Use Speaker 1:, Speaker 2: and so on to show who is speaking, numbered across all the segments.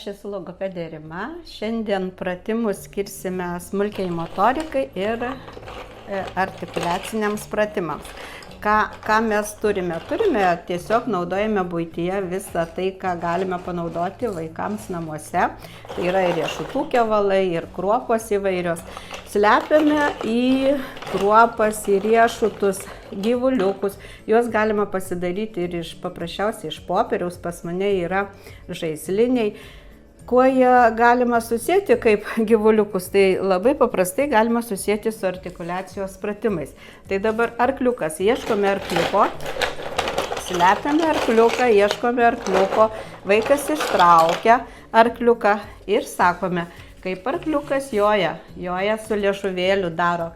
Speaker 1: aš esu logopedė Rima. Šiandien pratimus skirsime smulkiai motorikai ir artikuliaciniams pratimams. Ką mes turime? Tiesiog naudojame buityje visą tai, ką galime panaudoti vaikams namuose. Tai yra ir riešutų kevalai, ir kruopos įvairios. Slepiame į kruopas, į riešutus, gyvuliukus. Juos galima pasidaryti ir paprasčiausiai iš popieriaus. Pas mane yra žaisliniai. Kuo jie galima susėti kaip gyvuliukus, tai labai paprastai galima susėti su artikuliacijos pratimais. Tai dabar arkliukas, ieškome arkliuko, slepiame arkliuką, ieškome arkliuko, vaikas ištraukia arkliuką ir sakome, kaip arkliukas joja su liežuvėliu daro.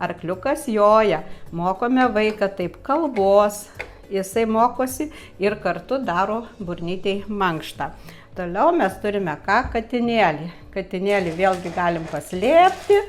Speaker 1: Arkliukas joja, mokome vaiką taip kalbos. Jisai mokosi ir kartu daro burnytei mankštą. Toliau mes turime katinėlį. Katinėlį vėlgi galim paslėpti,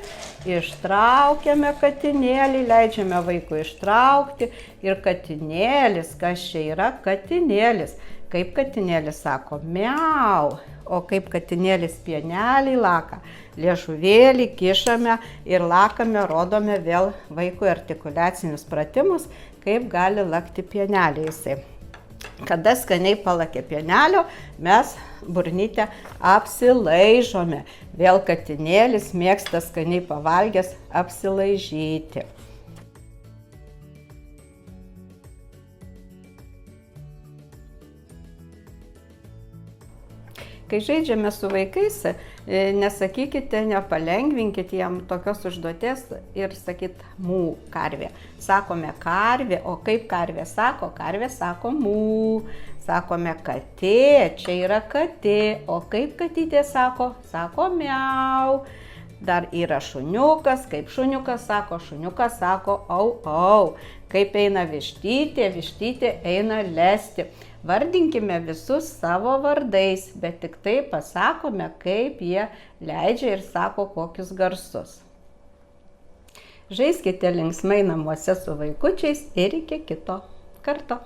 Speaker 1: ištraukiame katinėlį, leidžiame vaikui ištraukti. Ir katinėlis, kas čia yra katinėlis? Kaip katinėlis sako miau, o kaip katinėlis pienelį laka. Liežuvėlį kišame ir lakame, rodome vėl vaikui artikuliacinius pratimus, kaip gali lakti pienelį jisai. Kada skaniai palakė pienelio, mes burnytę apsilaižome. Vėl katinėlis mėgsta skaniai pavalgęs apsilaižyti. Kai žaidžiame su vaikais, nesakykite, nepalengvinkite jam tokios užduoties ir sakyt mū karvė. Sakome karvė, o kaip karvė sako mū. Sakome katė, čia yra katė, o kaip katytė sako miau. Dar yra šuniukas, kaip šuniukas sako au. Kaip eina vištytė, vištytė eina lesti. Vardinkime visus savo vardais, bet tik tai pasakome, kaip jie leidžia ir sako kokius garsus. Žaiskite linksmai namuose su vaikučiais ir iki kito karto.